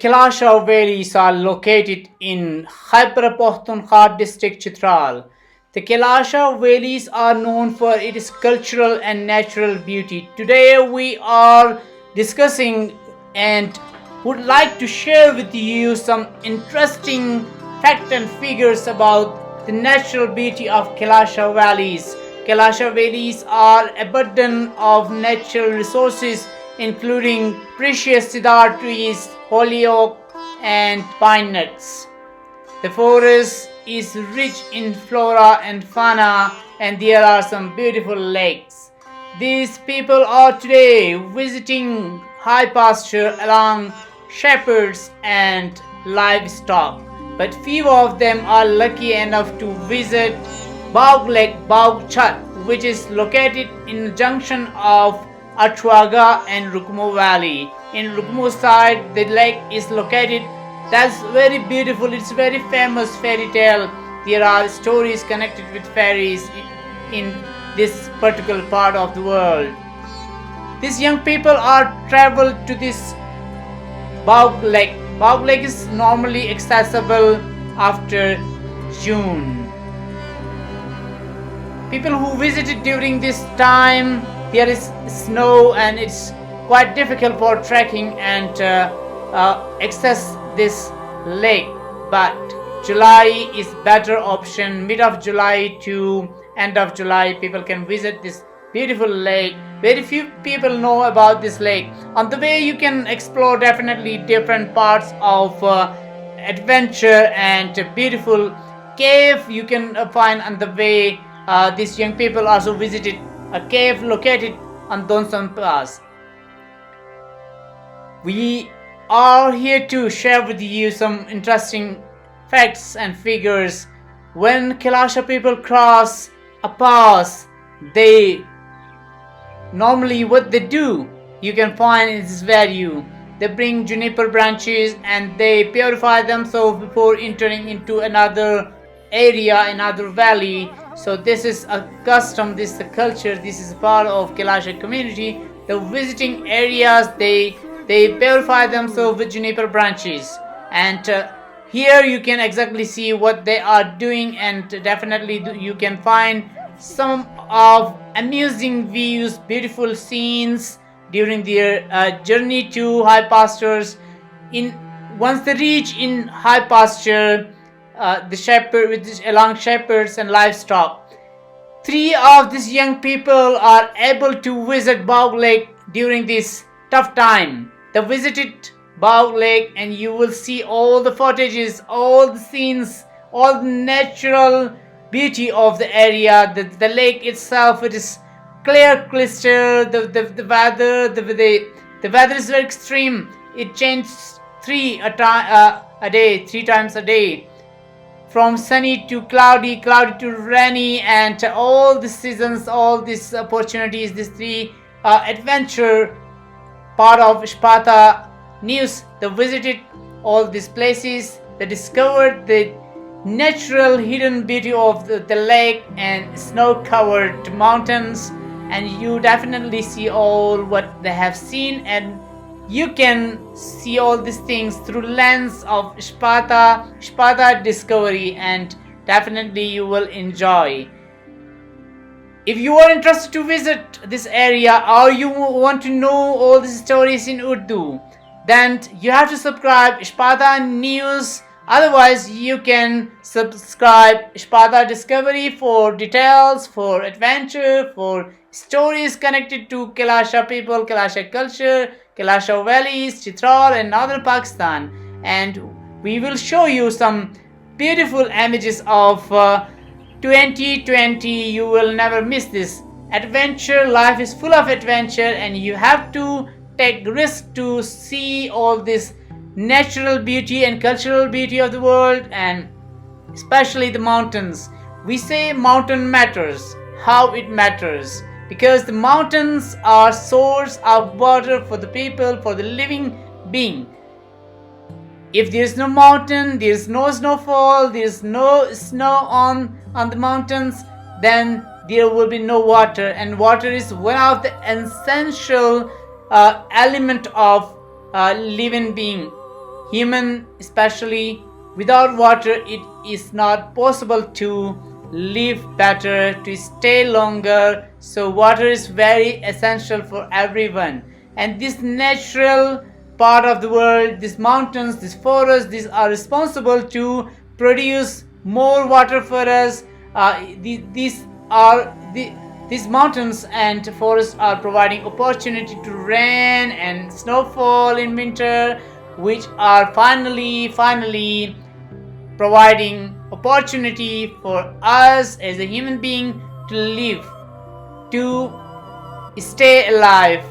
Kalasha valleys are located in Khyber Pakhtunkhwa district, Chitral. The Kalasha valleys are known for its cultural and natural beauty. Today we are discussing and would like to share with you some interesting facts and figures about the natural beauty of Kalasha valleys. Kalasha valleys are abundant of natural resources including precious cedar trees, holyoke and pine nuts. The forest is rich in flora and fauna and there are some beautiful lakes. These people are today visiting high pasture along shepherds and livestock, but few of them are lucky enough to visit Bauk Lake Bauk Chat, which is located in the junction of Achwaga and Rukmo Valley. In Rukmo side, the lake is located. That's very beautiful. It's very famous fairy tale. There are stories connected with fairies in this particular part of the world. These young people are traveled to this Bauk Lake. Bauk Lake is normally accessible after June. People who visited during this time, there is snow and it's quite difficult for trekking and access this lake. But July is better option. Mid of July to end of July, people can visit this beautiful lake. Very few people know about this lake. On the way, you can explore definitely different parts of adventure and beautiful cave you can find on the way. These young people also visited a cave located on Donsam Pass. We are here to share with you some interesting facts and figures. When Kalasha people cross a pass, they normally what they do, you can find in this value. They bring juniper branches and they purify themselves before entering into another area, another valley. So this is a custom, this is a culture, this is part of Kalasha community. The visiting areas, they purify themselves with juniper branches. And here you can exactly see what they are doing, and definitely you can find some of amusing views, beautiful scenes during their journey to high pastures. Once they reach in high pasture, the shepherd along shepherds and livestock, 3 of these young people are able to visit Bauk Lake during this tough time. They visited Bauk Lake and you will see all the footages, all the scenes, all the natural beauty of the area. The lake itself, it is clear crystal. The weather is very extreme. It changes 3 times a day. From sunny to cloudy, cloudy to rainy, and all the seasons, all these opportunities, these 3 adventure part of Shpata news. They visited all these places. They discovered the natural hidden beauty of the lake and snow-covered mountains, and you definitely see all what they have seen, and you can see all these things through lens of Shpata discovery, and definitely you will enjoy. If you are interested to visit this area or you want to know all these stories in Urdu, then you have to subscribe Shpata News. Otherwise, you can subscribe Shpata Discovery for details, for adventure, for stories connected to Kalasha people, Kalasha culture, Kalasha valleys, Chitral and northern Pakistan. And we will show you some beautiful images of 2020. You will never miss this. Adventure, life is full of adventure and you have to take risk to see all this natural beauty and cultural beauty of the world, and especially the mountains. We say mountain matters. How it matters? Because the mountains are source of water for the people, for the living being. If there is no mountain, there is no snowfall, there is no snow on the mountains, then there will be no water, and water is one of the essential element of living being. human especially, without water it is not possible to live better, to stay longer. So water is very essential for everyone. And this natural part of the world, these mountains, these forests, these are responsible to produce more water for us. These mountains and forests are providing opportunity to rain and snowfall in winter, which are finally providing opportunity for us as a human being to live, to stay alive.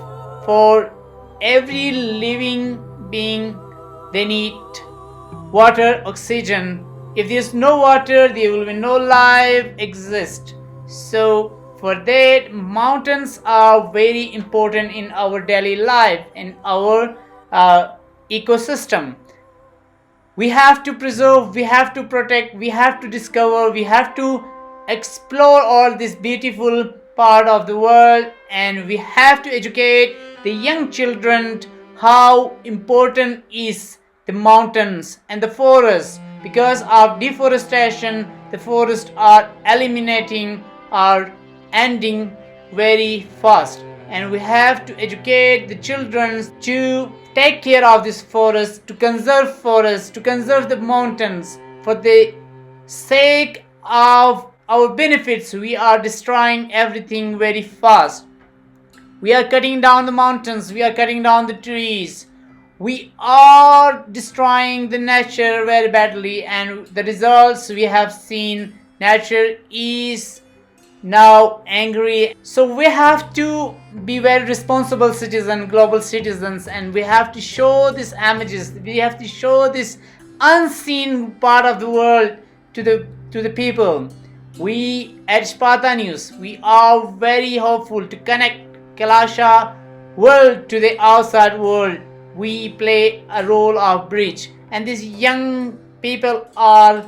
For every living being, they need water, oxygen. If there's no water, there will be no life exist. So for that, mountains are very important in our daily life, in our ecosystem. We have to preserve, we have to protect, we have to discover, we have to explore all this beautiful part of the world, and we have to educate the young children how important is the mountains and the forests. Because of deforestation, the forests are eliminating, are ending very fast, and we have to educate the children to take care of this forest, to conserve the mountains. For the sake of our benefits, we are destroying everything very fast. We are cutting down the mountains, we are cutting down the trees, we are destroying the nature very badly, and the results we have seen, nature is now angry. So we have to be very responsible citizens, global citizens, and we have to show these images, we have to show this unseen part of the world to the people. We at Sparta News, we are very hopeful to connect Kalasha world to the outside world. We play a role of bridge, and these young people are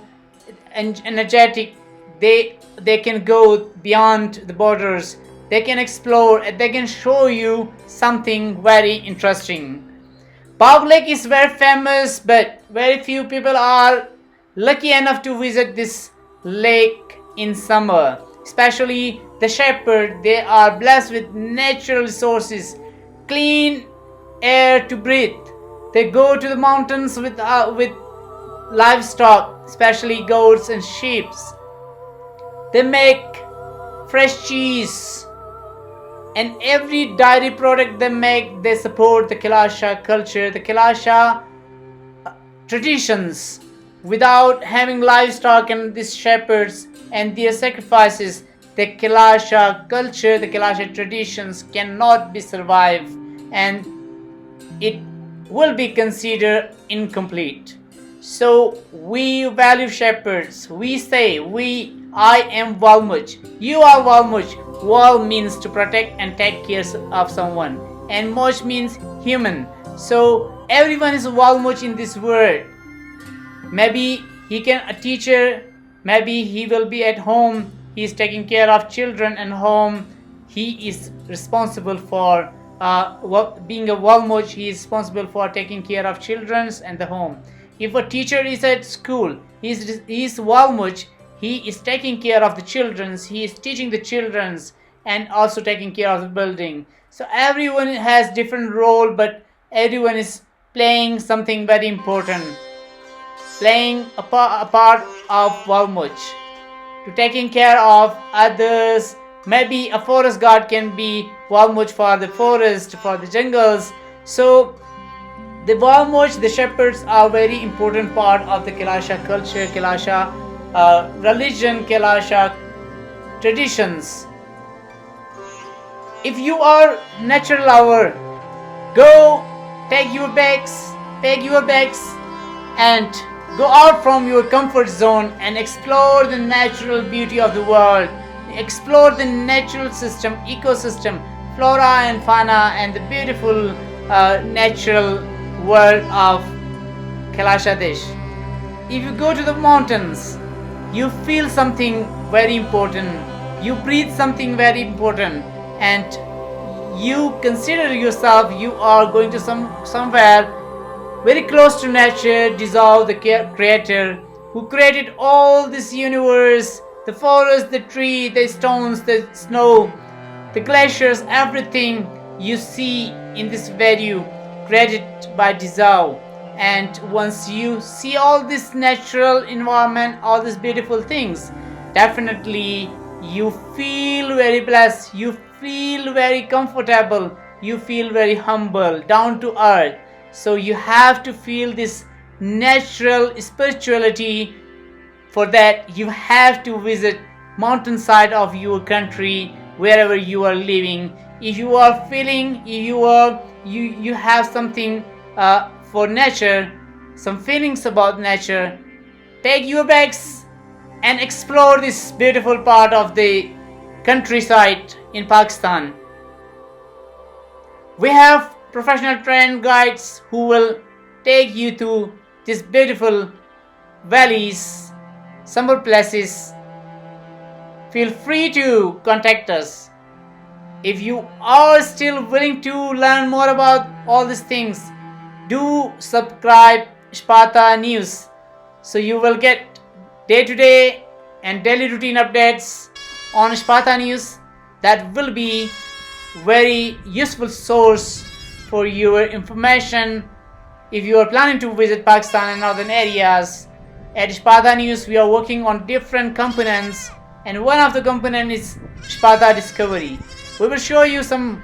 energetic. They can go beyond the borders, they can explore, and they can show you something very interesting. Bauk Lake is very famous, but very few people are lucky enough to visit this lake in summer. Especially the shepherd, they are blessed with natural resources, clean air to breathe. They go to the mountains with livestock, especially goats and sheep. They make fresh cheese, and every dairy product they make, they support the Kalasha culture, the Kalasha traditions. Without having livestock and these shepherds and their sacrifices, the Kalasha culture, the Kalasha traditions cannot be survived, and it will be considered incomplete. So we value shepherds. We say, I am Walmuch, you are Walmuch. Wal means to protect and take care of someone, and Much means human. So everyone is Walmuch in this world. Maybe he can a teacher, maybe he will be at home, he is taking care of children and home. He is responsible for being a Walmuch. He is responsible for taking care of children and the home. If a teacher is at school, he is Walmuch. He is taking care of the children, he is teaching the children, and also taking care of the building. So everyone has different role, but everyone is playing something very important, playing a part of Walmuch, to taking care of others. Maybe a forest guard can be Walmuch for the forest, for the jungles. So the Walmuch, the shepherds, are very important part of the Kalasha culture, Kalasha religion, Kalasha traditions. If you are nature lover, go take your bags, and go out from your comfort zone and explore the natural beauty of the world. Explore the natural system, ecosystem, flora and fauna, and the beautiful natural world of Kalasha Desh. If you go to the mountains, you feel something very important, you breathe something very important, and you consider yourself you are going to somewhere very close to nature, dissolve the creator who created all this universe, the forest, the tree, the stones, the snow, the glaciers, everything you see in this video created by dissolve. And once you see all this natural environment, all these beautiful things, definitely you feel very blessed, you feel very comfortable, you feel very humble, down to earth. So you have to feel this natural spirituality. For that you have to visit mountainside of your country, wherever you are living. If you are feeling, you have something for nature, some feelings about nature, take your bags and explore this beautiful part of the countryside in Pakistan. We have professional trained guides who will take you to these beautiful valleys, summer places. Feel free to contact us. If you are still willing to learn more about all these things, do subscribe Sparta News, so you will get day-to-day and daily routine updates on Sparta News. That will be very useful source for your information if you are planning to visit Pakistan and northern areas. At Sparta News we are working on different components, and one of the component is Sparta Discovery. We will show you some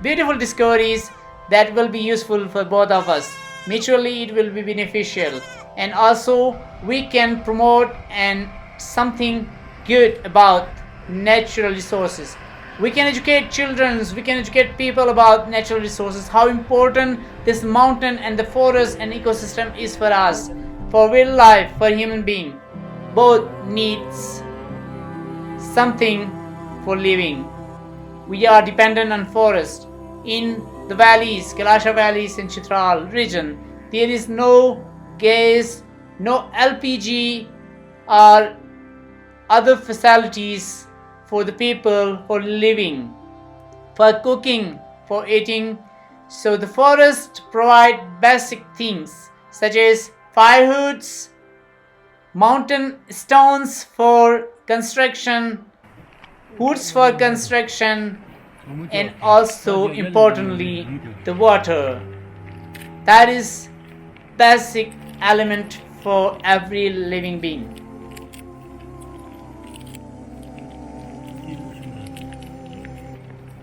beautiful discoveries that will be useful for both of us. Mutually it will be beneficial, and also we can promote and something good about natural resources. We can educate children, we can educate people about natural resources, how important this mountain and the forest and ecosystem is for us, for real life, for human being. Both needs something for living. We are dependent on forest. In the valleys, Kalasha valleys in Chitral region, there is no gas, no LPG or other facilities for the people for living, for cooking, for eating. So the forest provide basic things such as firewoods, mountain stones for construction, woods for construction, and also importantly the water. That is basic element for every living being.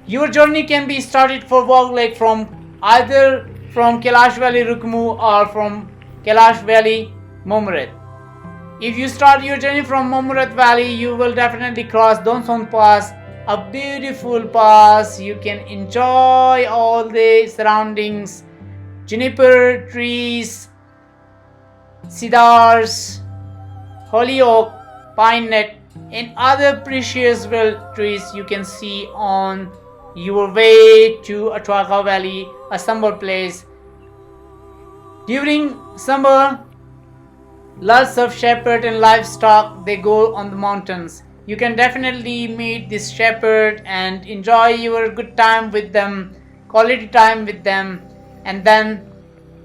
Your journey can be started for Bauk Lake from either from Kailash Valley Rukmu or from Kailash Valley Mumuret. If you start your journey from Mumuret Valley, you will definitely cross Donson Pass, a beautiful pass. You can enjoy all the surroundings, juniper trees, cedars, holyoke, pine nut, and other precious wild trees you can see on your way to Atwaka Valley, a summer place. During summer, lots of shepherd and livestock, they go on the mountains. You can definitely meet this shepherd and enjoy your good time with them, quality time with them, and then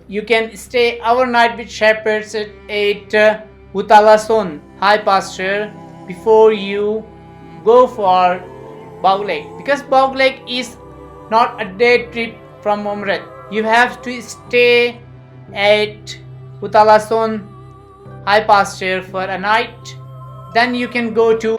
you can stay overnight with shepherds at Utalason high pasture before you go for Bauk Lake. Because Bauk Lake is not a day trip from Mumuret. You have to stay at Utalason high pasture for a night. Then you can go to